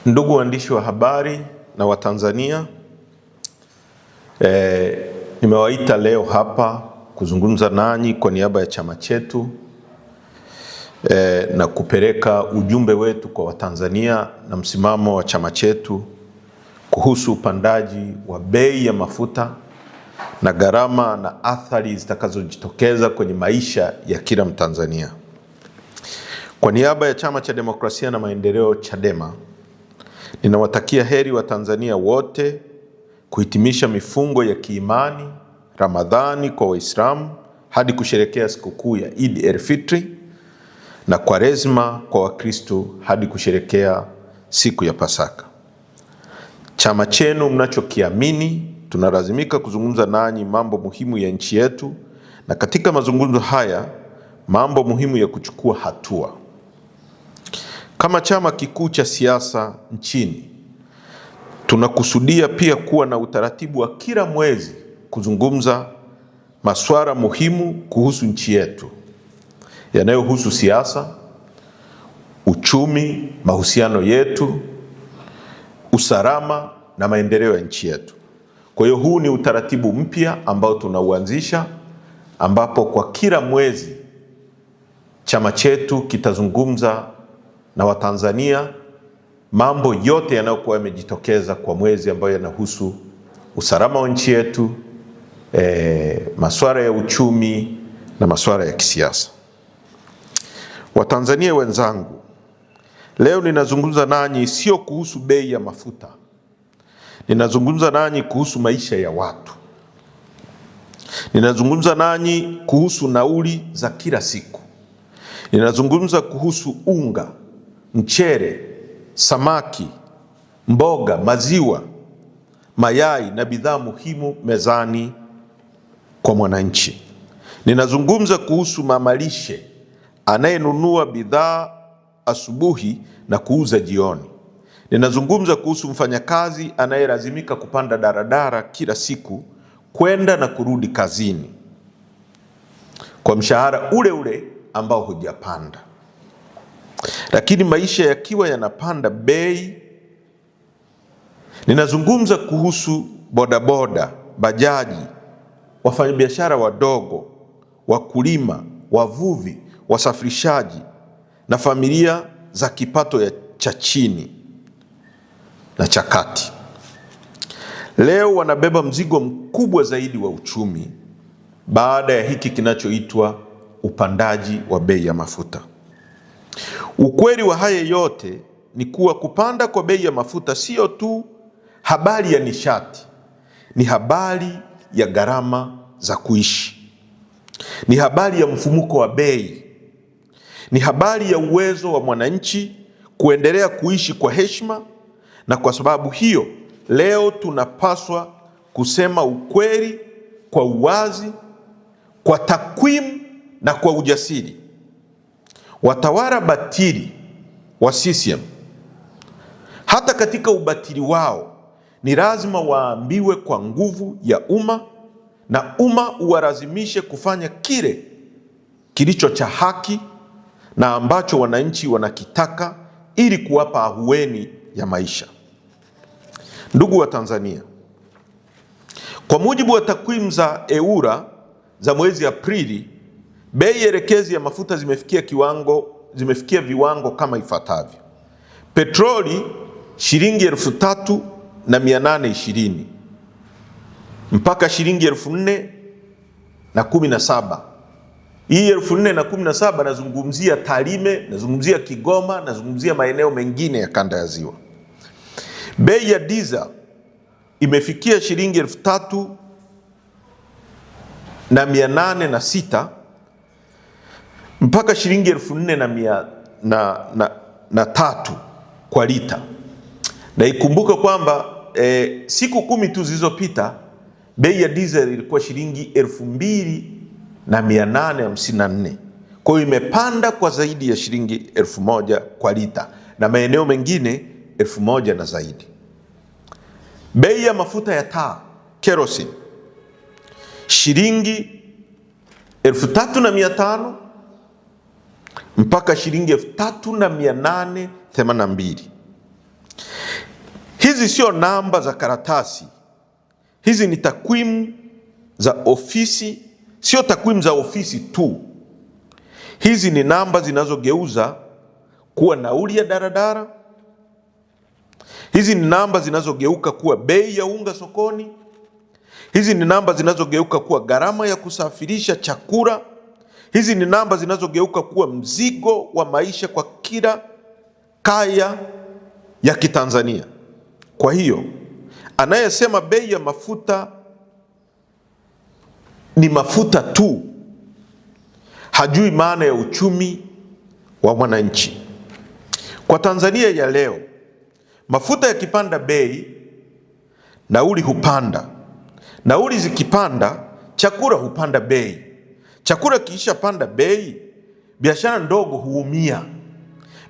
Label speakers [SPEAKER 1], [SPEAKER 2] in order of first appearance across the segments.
[SPEAKER 1] Ndugu waandishi wa habari na Watanzania, nimewaita leo hapa kuzungumza nanyi kwa niaba ya chama chetu na kupeleka ujumbe wetu kwa Watanzania na msimamo wa chama chetu kuhusu upandaji wa bei ya mafuta na gharama na athari zitakazojitokeza kwenye maisha ya kila Mtanzania. Kwa niaba ya Chama cha Demokrasia na Maendeleo Chadema, ninawatakia heri Watanzania wote kuhitimisha mifungo ya kiimani Ramadhani kwa Waislamu hadi kusherehekea sikukuu ya Eid el-Fitr na Kwaresma kwa Wakristo hadi kusherehekea siku ya Pasaka. Chama chenu mnachokiamini, tunalazimika kuzungumza nanyi mambo muhimu ya nchi yetu, na katika mazungumzo haya mambo muhimu ya kuchukua hatua. Kama chama kikuu cha siasa nchini, tunakusudia pia kuwa na utaratibu wa kila mwezi kuzungumza masuala muhimu kuhusu nchi yetu yanayohusu siasa, uchumi, mahusiano yetu, usalama na maendeleo ya nchi yetu. Kwa hiyo huu ni utaratibu mpya ambao tunauanzisha, ambapo kwa kila mwezi chama chetu kitazungumza na Watanzania mambo yote yanayokuwa yamejitokeza kwa mwezi ambayo yanahusu usalama wa nchi yetu, masuala ya uchumi na masuala ya kisiasa. Watanzania wenzangu, leo ninazungumza nanyi sio kuhusu bei ya mafuta. Ninazungumza nanyi kuhusu maisha ya watu. Ninazungumza nanyi kuhusu nauli za kila siku. Ninazungumza kuhusu unga, mchele, samaki, mboga, maziwa, mayai na bidhaa muhimu mezani kwa mwananchi. Ninazungumza kuhusu mamalishe anayenunua bidhaa asubuhi na kuuza jioni. Ninazungumza kuhusu mfanyakazi anayelazimika kupanda daradara kila siku kwenda na kurudi kazini kwa mshahara ule ule ambao hujapanda. Lakini maisha yakiwa yanapanda bei, ninazungumza kuhusu bodaboda, bajaji, wafanyabiashara wadogo, wakulima, wavuvi, wasafirishaji na familia za kipato cha chini na cha kati. Leo wanabeba mzigo mkubwa zaidi wa uchumi baada ya hiki kinachoitwa upandaji wa bei ya mafuta. Ukweli wa haya yote ni kuwa kupanda kwa bei ya mafuta sio tu habari ya nishati, ni habari ya gharama za kuishi. Ni habari ya mfumuko wa bei. Ni habari ya uwezo wa mwananchi kuendelea kuishi kwa heshima, na kwa sababu hiyo leo tunapaswa kusema ukweli kwa uwazi, kwa takwimu na kwa ujasiri. Watawala batili wa CCM, hata katika ubatili wao, ni lazima waambiwe kwa nguvu ya umma, na umma uwalazimishe kufanya kile kilicho cha haki na ambacho wananchi wanakitaka ili kuwapa ahueni ya maisha. Ndugu wa Tanzania, kwa mujibu wa takwimu za EWURA za mwezi Aprili, bei elekezi ya mafuta zimefikia viwango kama ifuatavyo: petroli shilingi 3,820 mpaka shilingi 4,017. Hii 4,017 nazungumzia Tarime, nazungumzia Kigoma, nazungumzia maeneo mengine ya kanda ya Ziwa. Bei ya diesel imefikia shilingi 3,806 mpaka shilingi 4,003 kwa lita. Na ikumbuke kwamba siku 10 tu zilizopita bei ya diesel ilikuwa shilingi 2,854. Kwa hiyo imepanda kwa zaidi ya shilingi 1,000 kwa lita, na maeneo mengine 1,000 na zaidi. Bei ya mafuta ya taa kerosene shilingi 3,500 mpaka shilingi 3,800 82. Hizi sio namba za karatasi. Hizi ni takwimu za ofisi, sio takwimu za ofisi tu. Hizi ni namba zinazogeuza kuwa nauli ya daradara. Hizi ni namba zinazogeuka kuwa bei ya unga sokoni. Hizi ni namba zinazogeuka kuwa gharama ya kusafirisha chakula. Hizi ni namba zinazogeuka kuwa mzigo wa maisha kwa kila kaya ya Kitanzania. Kwa hiyo, anayesema bei ya mafuta ni mafuta tu, hajui maana ya uchumi wa mwananchi. Kwa Tanzania ya leo, mafuta yakipanda bei, nauli hupanda. Nauli zikipanda, chakula hupanda bei. Chakula kiisha panda bei, biashara ndogo huumia.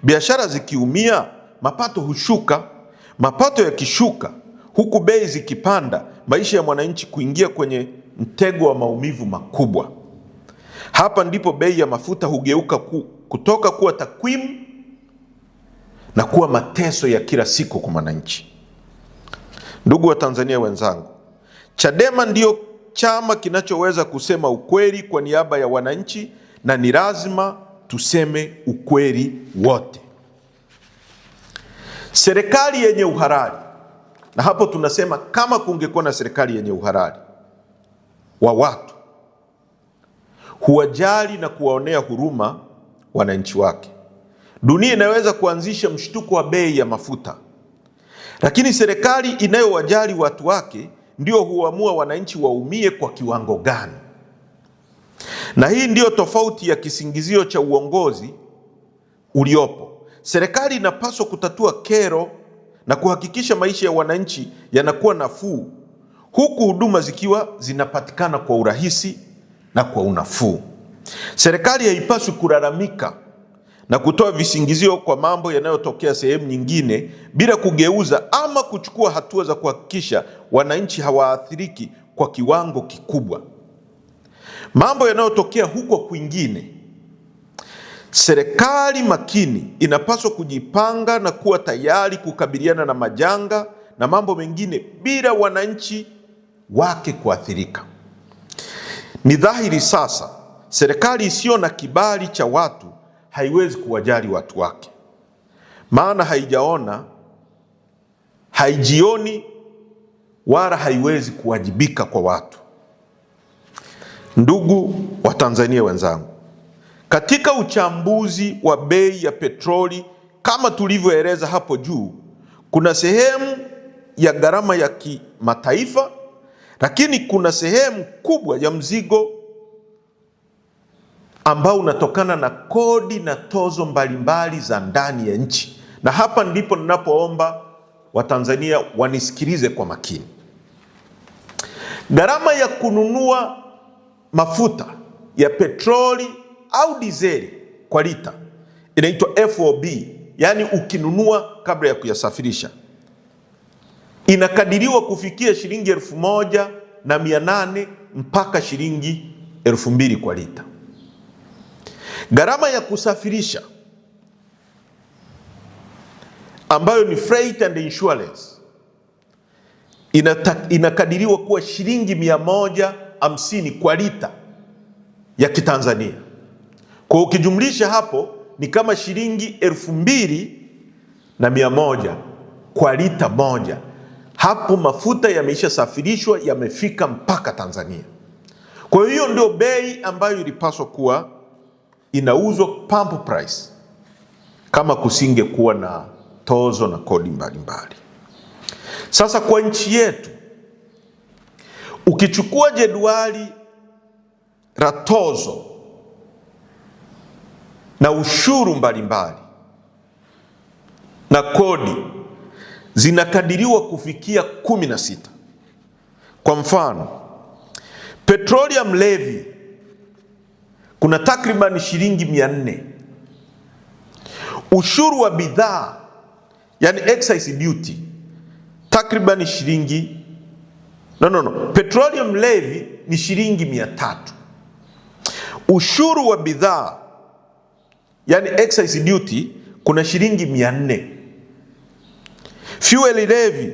[SPEAKER 1] Biashara zikiumia, mapato hushuka. Mapato yakishuka, huku bei zikipanda, maisha ya mwananchi kuingia kwenye mtego wa maumivu makubwa. Hapa ndipo bei ya mafuta hugeuka kutoka kuwa takwimu na kuwa mateso ya kila siku kwa mwananchi. Ndugu wa Tanzania wenzangu, Chadema ndio chama kinachoweza kusema ukweli kwa niaba ya wananchi, na ni lazima tuseme ukweli wote. Serikali yenye uhalali, na hapo tunasema kama kungekuwa na serikali yenye uhalali wa watu, huwajali na kuwaonea huruma wananchi wake. Dunia inaweza kuanzisha mshtuko wa bei ya mafuta, lakini serikali inayowajali watu wake ndio huamua wananchi waumie kwa kiwango gani. Na hii ndio tofauti ya kisingizio cha uongozi uliopo. Serikali inapaswa kutatua kero na kuhakikisha maisha ya wananchi yanakuwa nafuu, huku huduma zikiwa zinapatikana kwa urahisi na kwa unafuu. Serikali haipaswi kulalamika na kutoa visingizio kwa mambo yanayotokea sehemu nyingine bila kugeuza ama kuchukua hatua za kuhakikisha wananchi hawaathiriki kwa kiwango kikubwa. Mambo yanayotokea huko kwingine, serikali makini inapaswa kujipanga na kuwa tayari kukabiliana na majanga na mambo mengine bila wananchi wake kuathirika. Ni dhahiri sasa, serikali isiyo na kibali cha watu haiwezi kuwajali watu wake, maana haijioni wala haiwezi kuwajibika kwa watu. Ndugu wa Tanzania wenzangu, katika uchambuzi wa bei ya petroli kama tulivyoeleza hapo juu, kuna sehemu ya gharama ya kimataifa, lakini kuna sehemu kubwa ya mzigo ambao unatokana na kodi na tozo mbalimbali za ndani ya nchi. Na hapa ndipo ninapoomba Watanzania wanisikilize kwa makini. Gharama ya kununua mafuta ya petroli au dizeli kwa lita inaitwa FOB, yani ukinunua kabla ya kuyasafirisha, inakadiriwa kufikia shilingi 1,800 mpaka shilingi 2,000 kwa lita. Gharama ya kusafirisha ambayo ni freight and insurance inakadiriwa kuwa shilingi 150 kwa lita ya Kitanzania. Kwa ukijumlisha hapo ni kama shilingi 2,100 kwa lita moja. Hapo mafuta yameisha safirishwa, yamefika mpaka Tanzania. Kwa hiyo ndio bei ambayo ilipaswa kuwa inauzwa pump price kama kusinge kuwa na tozo na kodi mbalimbali. Sasa kwa nchi yetu, ukichukua jedwali la tozo na ushuru mbalimbali na kodi, zinakadiriwa kufikia 16. Kwa mfano, petroleum levy kuna takriban shilingi 400. Ushuru wa bidhaa, yani excise duty, takriban shilingi petroleum levy ni shilingi 300. Ushuru wa bidhaa, yani excise duty, kuna shilingi 400. Fuel levy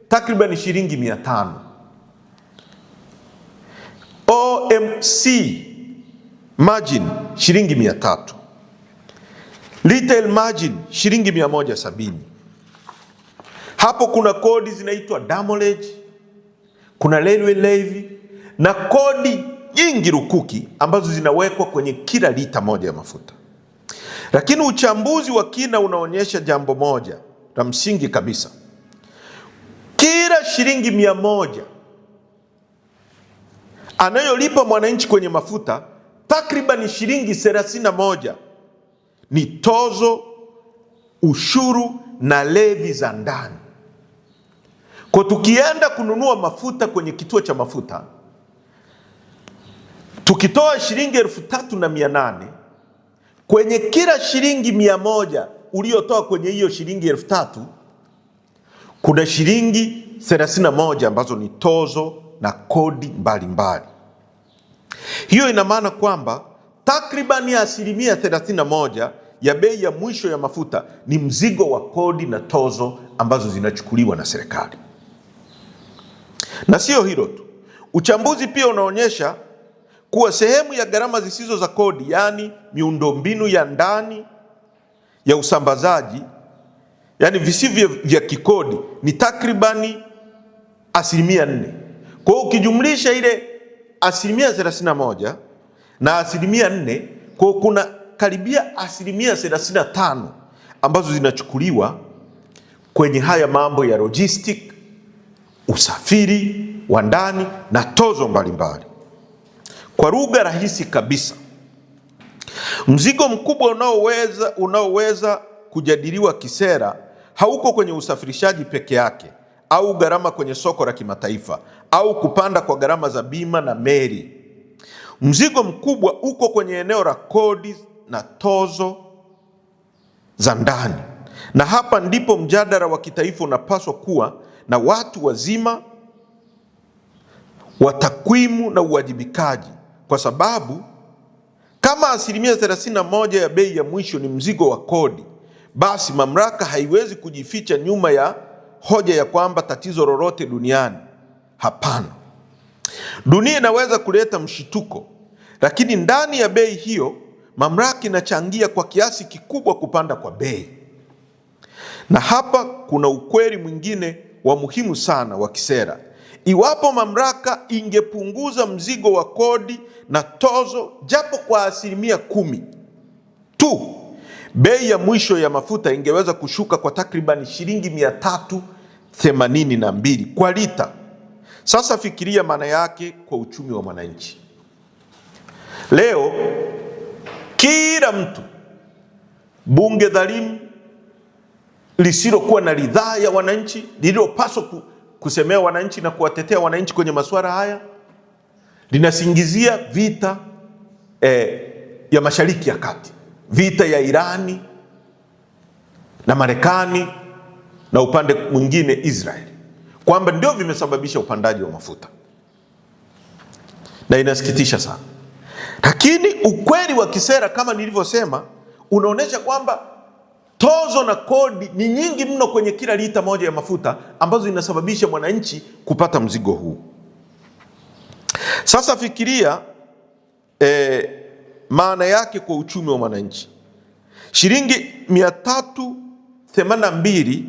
[SPEAKER 1] takriban shilingi 500. OMC margin shilingi 300. Retail margin shilingi 170. Hapo kuna kodi zinaitwa demurrage, kuna railway levy na kodi nyingi rukuki ambazo zinawekwa kwenye kila lita moja ya mafuta. Lakini uchambuzi wa kina unaonyesha jambo moja la msingi kabisa. Kila shilingi 100 anayolipa mwananchi kwenye mafuta, takriban shilingi 31 ni tozo, ushuru na levi za ndani. Kwa tukienda kununua mafuta kwenye kituo cha mafuta, tukitoa shilingi 3,800 kwenye kila shilingi 100 uliotoa kwenye hiyo shilingi 3,000, kuna shilingi 31 ambazo ni tozo na kodi mbalimbali. Hiyo ina maana kwamba takribani 31% ya bei ya mwisho ya mafuta ni mzigo wa kodi na tozo ambazo zinachukuliwa na serikali. Na sio hilo tu, uchambuzi pia unaonyesha kuwa sehemu ya gharama zisizo za kodi, yani miundombinu ya ndani ya usambazaji, yani visivyo vya kikodi, ni takribani 4%. Kwa hiyo ukijumlisha ile 31% na 4%, kwa kuna karibia 35% ambazo zinachukuliwa kwenye haya mambo ya logistic, usafiri wa ndani na tozo mbalimbali. Kwa lugha rahisi kabisa, mzigo mkubwa unaoweza kujadiliwa kisera hauko kwenye usafirishaji peke yake au gharama kwenye soko la kimataifa au kupanda kwa gharama za bima na meli. Mzigo mkubwa uko kwenye eneo la kodi na tozo za ndani. Na hapa ndipo mjadala wa kitaifa unapaswa kuwa na watu wazima wa takwimu na uwajibikaji, kwa sababu kama 31% ya bei ya mwisho ni mzigo wa kodi, basi mamlaka haiwezi kujificha nyuma ya hoja ya kwamba tatizo lolote duniani. Hapana. Dunia inaweza kuleta mshituko, lakini ndani ya bei hiyo mamlaka inachangia kwa kiasi kikubwa kupanda kwa bei. Na hapa kuna ukweli mwingine wa muhimu sana wa kisera. Iwapo mamlaka ingepunguza mzigo wa kodi na tozo japo kwa 10% tu, bei ya mwisho ya mafuta ingeweza kushuka kwa takriban shilingi 382 kwa lita. Sasa fikiria maana yake kwa uchumi wa mwananchi. Leo kila mtu, bunge dhalimu lisilokuwa na ridhaa ya wananchi, lililopaswa kusemea wananchi na kuwatetea wananchi kwenye masuala haya, linasingizia vita ya Mashariki ya Kati, vita ya Irani na Marekani na upande mwingine Israeli, kwamba ndio vimesababisha upandaji wa mafuta. Na inasikitisha sana. Lakini ukweli wa kisera kama nilivyosema unaonyesha kwamba tozo na kodi ni nyingi mno kwenye kila lita moja ya mafuta ambazo inasababisha mwananchi kupata mzigo huu. Sasa fikiria maana yake kwa uchumi wa mwananchi. Shilingi 382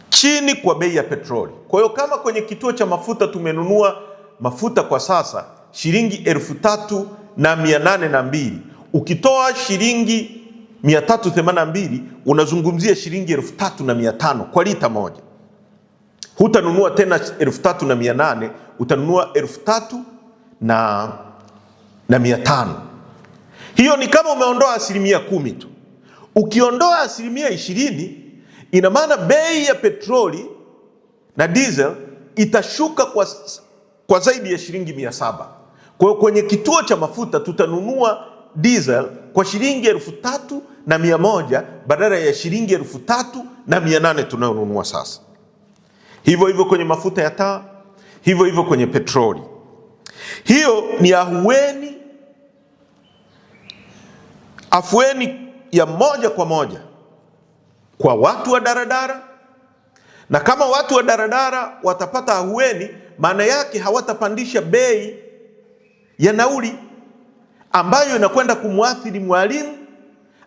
[SPEAKER 1] chini kwa bei ya petroli. Kwa hiyo kama kwenye kituo cha mafuta tumenunua mafuta kwa sasa shilingi 3,802, ukitoa shilingi 382 unazungumzia shilingi 3,500 kwa lita moja. Hutanunua tena 3,800, utanunua 3,500. Hiyo ni kama umeondoa 10% tu. Ukiondoa 20%, ina maana bei ya petroli na diesel itashuka kwa zaidi ya shilingi 700. Kwa hiyo kwenye kituo cha mafuta tutanunua diesel kwa shilingi 3,100 badala ya shilingi 3,800 tunayonunua sasa. Hivyo hivyo kwenye mafuta ya taa, hivyo hivyo kwenye petroli. Hiyo ni afueni ya moja kwa moja kwa watu wa daradara, na kama watu wa daradara watapata ahueni, maana yake hawatapandisha bei ya nauli ambayo inakwenda kumwathiri mwalimu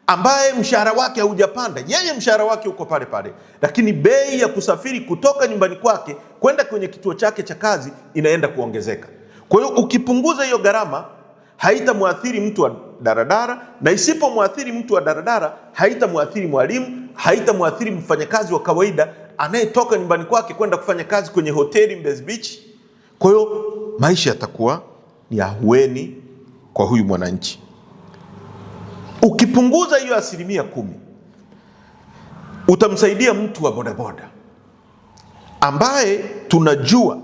[SPEAKER 1] ambaye mshahara wake haujapanda. Yeye mshahara wake uko pale pale, lakini bei ya kusafiri kutoka nyumbani kwake kwenda kwenye kituo chake cha kazi inaenda kuongezeka. Kwa hiyo ukipunguza hiyo gharama, haitamwathiri mtu wa daradara, na isipomwathiri mtu wa daradara, haitamwathiri mwalimu, haitamwathiri mfanyakazi wa kawaida anayetoka nyumbani kwake kwenda kufanya kazi kwenye hoteli Mbezi Beach. Kwa hiyo maisha yatakuwa ni ahueni kwa huyu mwananchi. Ukipunguza hiyo 10%, utamsaidia mtu wa bodaboda ambaye tunajua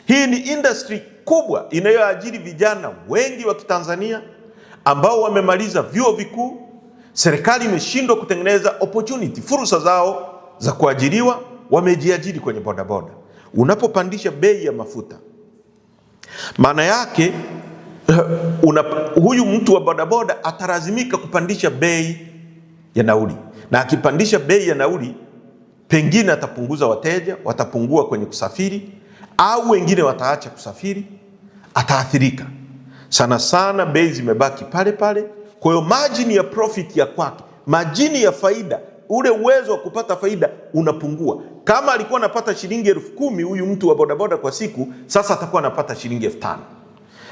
[SPEAKER 1] hii ni industry kubwa inayoajiri vijana wengi wa Kitanzania ambao wamemaliza vyuo vikuu. Serikali imeshindwa kutengeneza opportunity, fursa zao za kuajiriwa, wamejiajiri kwenye bodaboda. Unapopandisha bei ya mafuta, maana yake huyu mtu wa bodaboda atalazimika kupandisha bei ya nauli, na akipandisha bei ya nauli, pengine atapunguza wateja, watapungua kwenye kusafiri, au wengine wataacha kusafiri, ataathirika. Sana sana bei zimebaki pale pale. Kwa hiyo margin ya profit ya kwake, margin ya faida, ule uwezo wa kupata faida unapungua. Kama alikuwa anapata shilingi 10,000 huyu mtu wa bodaboda kwa siku, sasa atakuwa anapata shilingi 5,000,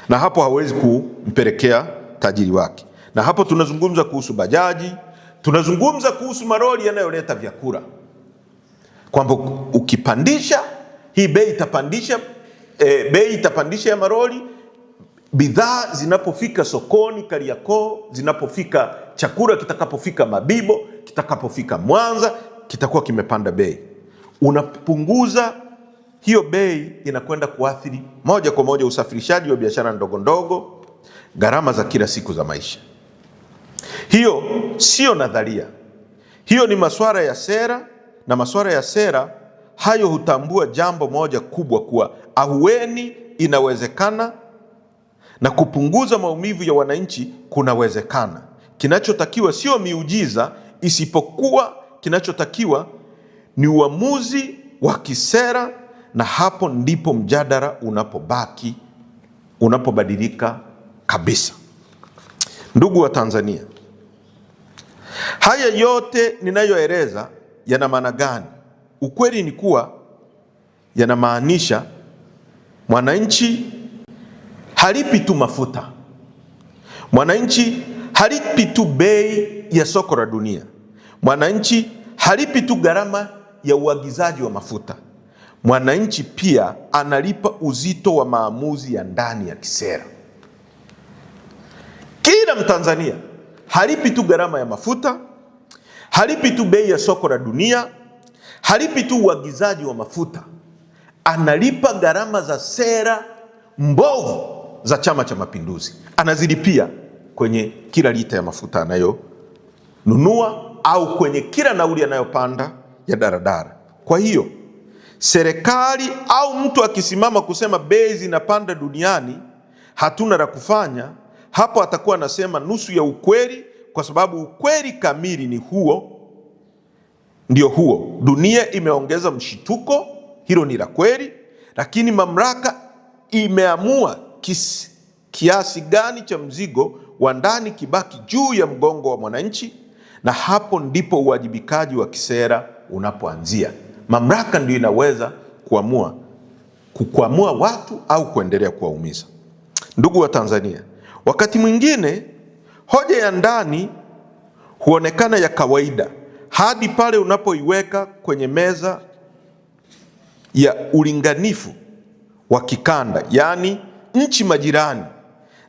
[SPEAKER 1] na hapo hawezi kumpelekea tajiri wake. Na hapo tunazungumza kuhusu bajaji, tunazungumza kuhusu maroli yanayoleta vyakula, kwamba ukipandisha hii bei itapandisha ya maroli. Bidhaa zinapofika sokoni Kariakoo, zinapofika chakula kitakapofika Mabibo, kitakapofika Mwanza, kitakuwa kimepanda bei. Unapunguza hiyo bei, inakwenda kuathiri moja kwa moja usafirishaji wa biashara ndogo ndogo, gharama za kila siku za maisha. Hiyo sio nadharia, hiyo ni masuala ya sera, na masuala ya sera hayo hutambua jambo moja kubwa, kuwa ahueni inawezekana na kupunguza maumivu ya wananchi kunawezekana. Kinachotakiwa sio miujiza, isipokuwa kinachotakiwa ni uamuzi wa kisera, na hapo ndipo mjadala unapobadilika kabisa. Ndugu wa Tanzania, haya yote ninayoeleza yana maana gani? Ukweli ni kuwa yanamaanisha mwananchi halipi tu mafuta, mwananchi halipi tu bei ya soko la dunia, mwananchi halipi tu gharama ya uagizaji wa mafuta, mwananchi pia analipa uzito wa maamuzi ya ndani ya kisera. Kila Mtanzania halipi tu gharama ya mafuta, halipi tu bei ya soko la dunia, halipi tu uagizaji wa mafuta, analipa gharama za sera mbovu za Chama cha Mapinduzi. Anazilipia kwenye kila lita ya mafuta anayonunua, au kwenye kila nauli anayopanda ya daradara. Kwa hiyo serikali au mtu akisimama kusema bei zinapanda duniani, hatuna la kufanya, hapo atakuwa anasema nusu ya ukweli, kwa sababu ukweli kamili ni huo, ndio huo: dunia imeongeza mshituko, hilo ni la kweli, lakini mamlaka imeamua kiasi gani cha mzigo wa ndani kibaki juu ya mgongo wa mwananchi, na hapo ndipo uwajibikaji wa kisera unapoanzia. Mamlaka ndio inaweza kuamua watu au kuendelea kuwaumiza. Ndugu wa Tanzania, wakati mwingine hoja ya ndani huonekana ya kawaida hadi pale unapoiweka kwenye meza ya ulinganifu wa kikanda, yaani nchi majirani,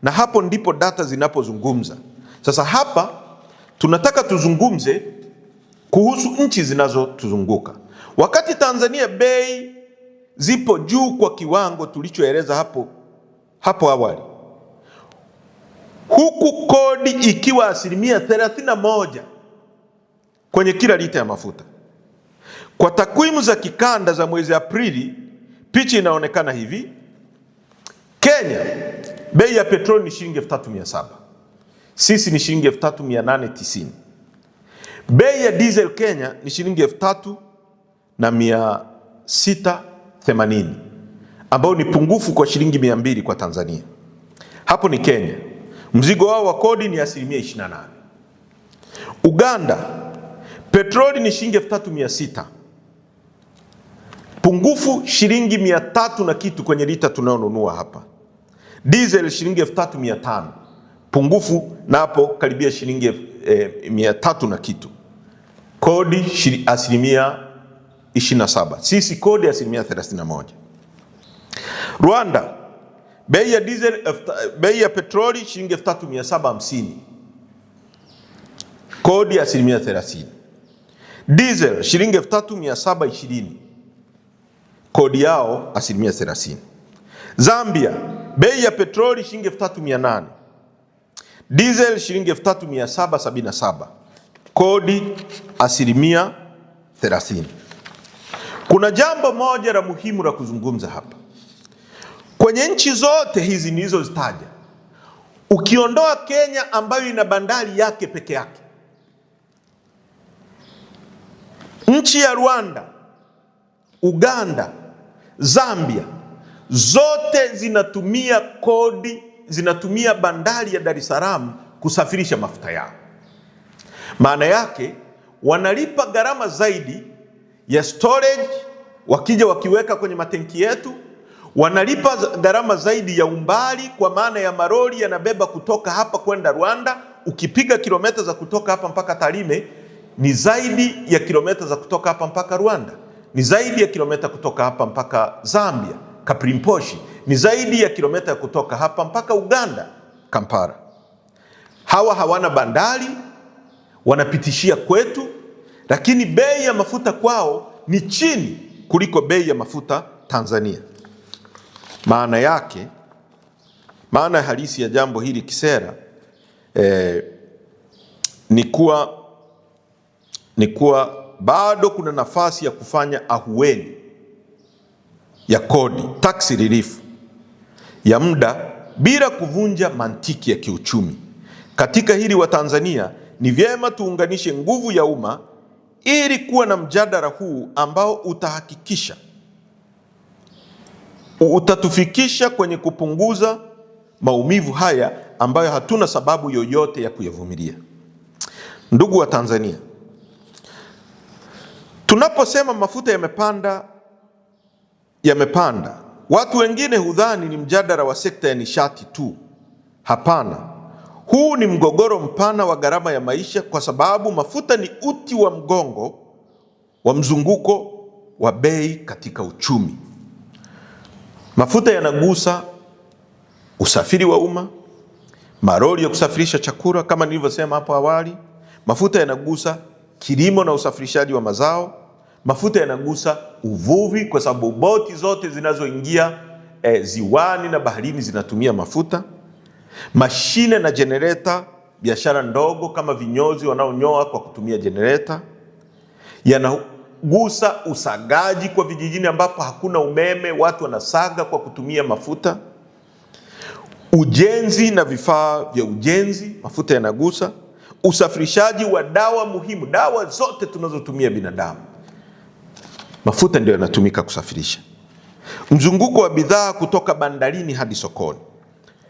[SPEAKER 1] na hapo ndipo data zinapozungumza. Sasa hapa tunataka tuzungumze kuhusu nchi zinazotuzunguka. Wakati Tanzania bei zipo juu kwa kiwango tulichoeleza hapo awali, huku kodi ikiwa 31% kwenye kila lita ya mafuta. Kwa takwimu za kikanda za mwezi Aprili, picha inaonekana hivi: Kenya bei ya petroli ni shilingi 3,700, sisi ni shilingi 3,890. Bei ya diesel Kenya ni shilingi 3,680 ambao ni pungufu kwa shilingi 200 kwa Tanzania. Hapo ni Kenya. Mzigo wao wa kodi ni 28%. Uganda, petroli ni shilingi 3,600. Pungufu shilingi 300 na kitu kwenye lita tunayonunua hapa. Diesel shilingi 3,500. Pungufu napo karibia shilingi 300 na kitu. Kodi 27%. Sisi kodi 31%. Rwanda, bei ya diesel, bei ya petroli shilingi 3,750. Kodi 30%. Diesel shilingi 3,720. Kodi yao 30%. Zambia, bei ya petroli shilingi 3,800. Diesel shilingi 3,777. Kodi 30%. Kuna jambo moja la muhimu la kuzungumza hapa. Kwenye nchi zote hizi nilizozitaja, ukiondoa Kenya ambayo ina bandari yake peke yake, nchi ya Rwanda, Uganda, Zambia, zote zinatumia kodi, zinatumia bandari ya Dar es Salaam kusafirisha mafuta yao. Maana yake wanalipa gharama zaidi ya storage, wakija wakiweka kwenye matenki yetu, wanalipa gharama zaidi ya umbali, kwa maana ya maroli yanabeba kutoka hapa kwenda Rwanda. Ukipiga kilomita za kutoka hapa mpaka Tarime ni zaidi ya kilomita za kutoka hapa mpaka Rwanda, ni zaidi ya kilomita kutoka hapa mpaka Zambia Kaprimposhi, ni zaidi ya kilomita kutoka hapa mpaka Uganda Kampala. Hawa hawana bandari, wanapitishia kwetu, lakini bei ya mafuta kwao ni chini kuliko bei ya mafuta Tanzania. Maana yake, maana halisi ya jambo hili kisera ni kuwa bado kuna nafasi ya kufanya ahueni ya kodi, tax relief ya muda bila kuvunja mantiki ya kiuchumi. Katika hili wa Tanzania ni vyema tuunganishe nguvu ya umma ili kuwa na mjadala huu ambao utahakikisha utatufikisha kwenye kupunguza maumivu haya ambayo hatuna sababu yoyote ya kuyavumilia. Ndugu wa Tanzania, tunaposema mafuta yamepanda, watu wengine hudhani ni mjadala wa sekta ya nishati tu. Hapana, huu ni mgogoro mpana wa gharama ya maisha, kwa sababu mafuta ni uti wa mgongo wa mzunguko wa bei katika uchumi. Mafuta yanagusa usafiri wa umma, maroli ya kusafirisha chakula kama nilivyosema hapo awali. Mafuta yanagusa kilimo na usafirishaji wa mazao. Mafuta yanagusa uvuvi, kwa sababu boti zote zinazoingia ziwani na baharini zinatumia mafuta. Mashine na generator, biashara ndogo kama vinyozi wanaonyoa kwa kutumia generator. Yanagusa usagaji kwa vijijini ambapo hakuna umeme, watu wanasaga kwa kutumia mafuta. Ujenzi na vifaa vya ujenzi, mafuta yanagusa. Usafirishaji wa dawa muhimu, dawa zote tunazotumia binadamu, mafuta ndio yanatumika kusafirisha. Mzunguko wa bidhaa kutoka bandarini hadi sokoni.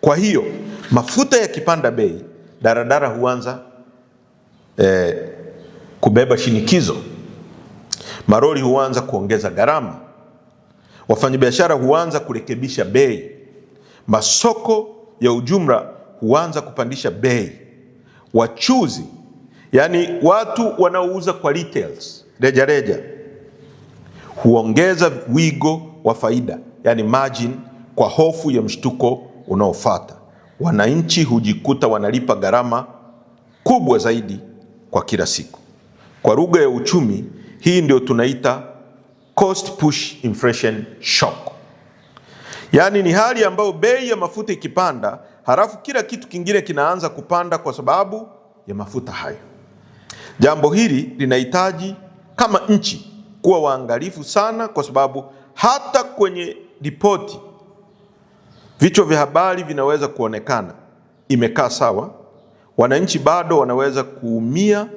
[SPEAKER 1] Kwa hiyo mafuta yakipanda bei, daradara huanza kubeba shinikizo, maroli huanza kuongeza gharama, wafanyabiashara huanza kurekebisha bei, masoko ya ujumla huanza kupandisha bei, wachuzi, yani watu wanaouza kwa retails, rejareja, huongeza wigo wa faida, yani margin, kwa hofu ya mshtuko unaofuata. Wananchi hujikuta wanalipa gharama kubwa zaidi kwa kila siku. Kwa lugha ya uchumi, hii ndio tunaita cost push inflation shock. Yani ni hali ambayo bei ya mafuta ikipanda, halafu kila kitu kingine kinaanza kupanda kwa sababu ya mafuta hayo. Jambo hili linahitaji kama nchi kuwa waangalifu sana, kwa sababu hata kwenye ripoti vichwa vya habari vinaweza kuonekana imekaa sawa, wananchi bado wanaweza kuumia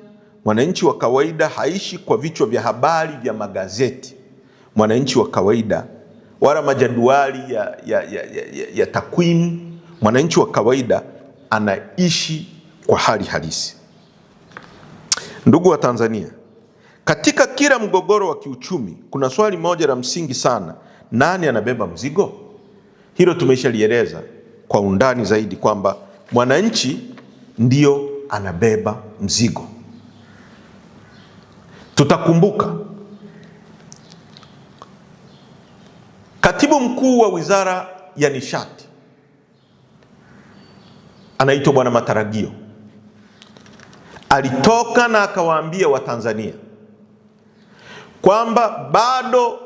[SPEAKER 1] Mwananchi wa kawaida haishi kwa vichwa vya habari vya magazeti. Mwananchi wa kawaida wala majadwali ya takwimu. Mwananchi wa kawaida anaishi kwa hali halisi. Ndugu wa Tanzania, katika kila mgogoro wa kiuchumi kuna swali moja la msingi sana: nani anabeba mzigo? Hilo tumeshalieleza kwa undani zaidi kwamba mwananchi ndio anabeba mzigo. Tutakumbuka Katibu Mkuu wa Wizara ya Nishati anaitwa Bwana Mataragio alitoka na akawaambia Watanzania kwamba bado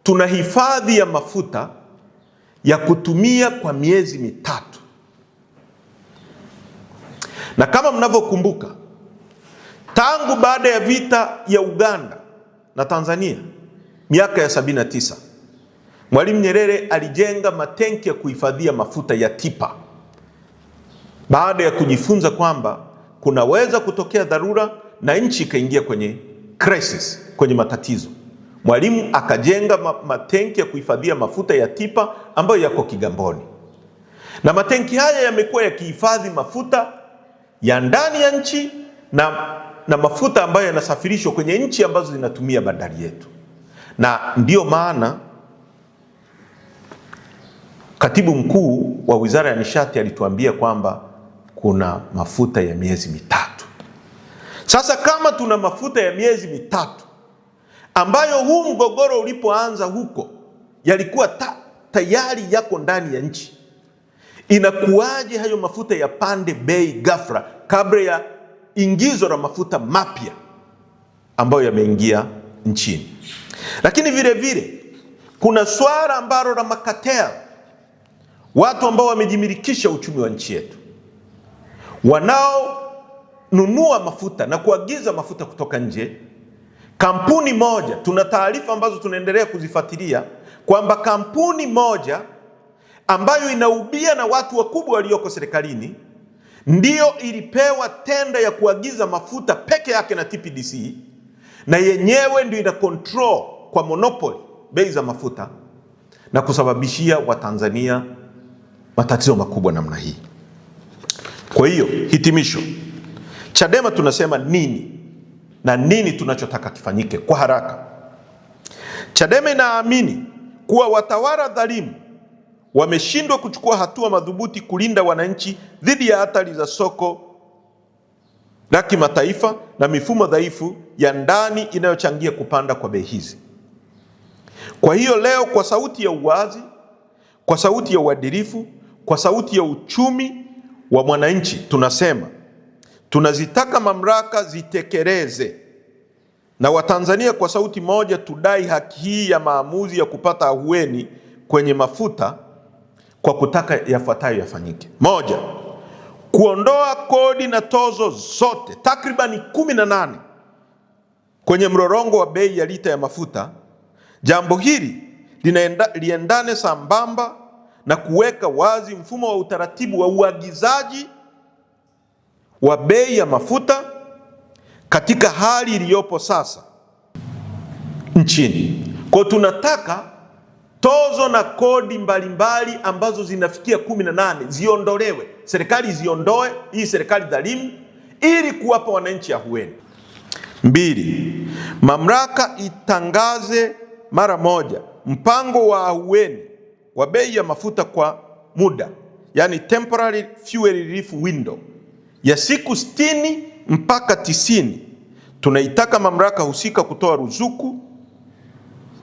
[SPEAKER 1] tuna hifadhi ya mafuta ya kutumia kwa miezi mitatu. Na kama mnavyokumbuka, tangu baada ya vita ya Uganda na Tanzania miaka ya 79, Mwalimu Nyerere alijenga matenki ya kuhifadhia mafuta ya Tipa baada ya kujifunza kwamba kunaweza kutokea dharura na nchi ikaingia kwenye crisis, kwenye matatizo. Mwalimu akajenga matenki ya kuhifadhia mafuta ya Tipa ambayo yako Kigamboni, na matenki haya yamekuwa yakihifadhi mafuta ya ndani ya nchi na mafuta ambayo yanasafirishwa kwenye nchi ambazo zinatumia bandari yetu. Na ndiyo maana Katibu Mkuu wa Wizara ya Nishati alituambia kwamba kuna mafuta ya miezi mitatu. Sasa kama tuna mafuta ya miezi mitatu ambayo huu mgogoro ulipoanza huko yalikuwa tayari yako ndani ya nchi, inakuwaje hayo mafuta yapande bei ghafla kabla ya ingizo la mafuta mapya ambayo yameingia nchini? Lakini vile vile kuna swala ambalo la makateli, watu ambao wamejimilikisha uchumi wa nchi yetu, wanaonunua mafuta na kuagiza mafuta kutoka nje. Kampuni moja, tuna taarifa ambazo tunaendelea kuzifuatilia kwamba kampuni moja ambayo inaubia na watu wakubwa walioko serikalini ndiyo ilipewa tenda ya kuagiza mafuta peke yake na TPDC, na yenyewe ndio ina control kwa monopoly bei za mafuta na kusababishia Watanzania matatizo makubwa namna hii. Kwa hiyo hitimisho, Chadema tunasema nini na nini tunachotaka kifanyike kwa haraka? Chadema inaamini kuwa watawala dhalimu wameshindwa kuchukua hatua madhubuti kulinda wananchi dhidi ya hatari za soko la kimataifa na mifumo dhaifu ya ndani inayochangia kupanda kwa bei hizi. Kwa hiyo leo, kwa sauti ya uwazi, kwa sauti ya uadilifu, kwa sauti ya uchumi wa mwananchi, tunasema tunazitaka mamlaka zitekeleze, na Watanzania kwa sauti moja tudai haki hii ya maamuzi ya kupata ahueni kwenye mafuta kwa kutaka yafuatayo yafanyike. Moja, kuondoa kodi na tozo zote takribani 18 kwenye mrorongo wa bei ya lita ya mafuta. Jambo hili liendane sambamba na kuweka wazi mfumo wa utaratibu wa uagizaji wa bei ya mafuta katika hali iliyopo sasa nchini. Kwa tunataka tozo na kodi mbalimbali ambazo zinafikia 18 ziondolewe, serikali ziondoe, hii serikali dhalimu, ili kuwapa wananchi ahueni. 2, mamlaka itangaze mara moja mpango wa ahueni wa bei ya mafuta kwa muda, yani temporary fuel relief window ya siku 60 mpaka 90. Tunaitaka mamlaka husika kutoa ruzuku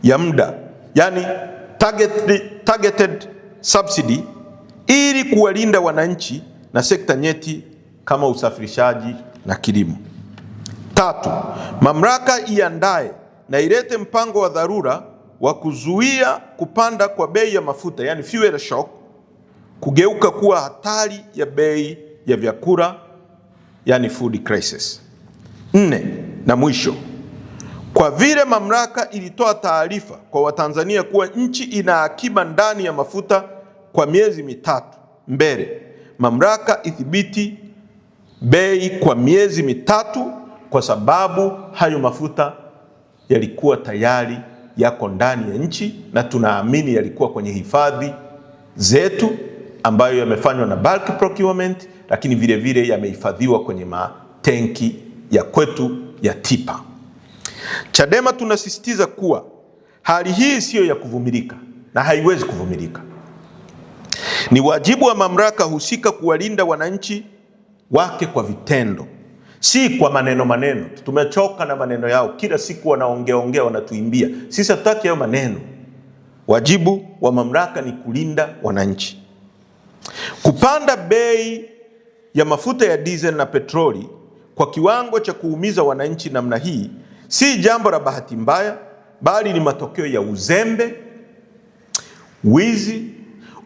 [SPEAKER 1] ya muda, yani targeted subsidy, ili kuwalinda wananchi na sekta nyeti kama usafirishaji na kilimo. 3, mamlaka iandae na ilete mpango wa dharura wa kuzuia kupanda kwa bei ya mafuta, yani fuel shock, kugeuka kuwa hatari ya bei ya vyakula, yani food crisis. 4, na mwisho, kwa vile mamlaka ilitoa taarifa kwa Watanzania kuwa nchi ina akiba ndani ya mafuta kwa miezi mitatu mbele, mamlaka ithibiti bei kwa miezi mitatu kwa sababu hayo mafuta yalikuwa tayari yako ndani ya nchi, na tunaamini yalikuwa kwenye hifadhi zetu ambayo yamefanywa na bulk procurement, lakini vile vile yamehifadhiwa kwenye matenki ya kwetu ya TIPA. Chadema tunasisitiza kuwa hali hii siyo ya kuvumilika na haiwezi kuvumilika. Ni wajibu wa mamlaka husika kuwalinda wananchi wake kwa vitendo, si kwa maneno. Tumechoka na maneno yao, kila siku wanaongea wanatuimbia. Sisi hatutaki hayo maneno. Wajibu wa mamlaka ni kulinda wananchi. Kupanda bei ya mafuta ya diesel na petroli kwa kiwango cha kuumiza wananchi namna hii si jambo la bahati mbaya, bali ni matokeo ya uzembe, wizi,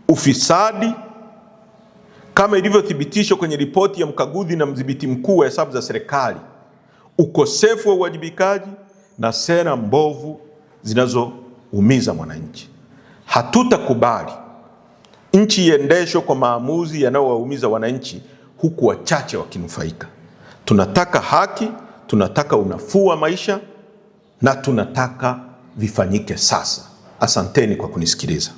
[SPEAKER 1] ufisadi, kama ilivyothibitishwa kwenye ripoti ya mkaguzi na mdhibiti mkuu wa hesabu za serikali, ukosefu wa uwajibikaji na sera mbovu zinazoumiza mwananchi. Hatutakubali nchi iendeshwe kwa maamuzi yanayowaumiza wananchi huku wachache wakinufaika. Tunataka haki, tunataka unafuu wa maisha, na tunataka vifanyike sasa. Asanteni kwa kunisikiliza.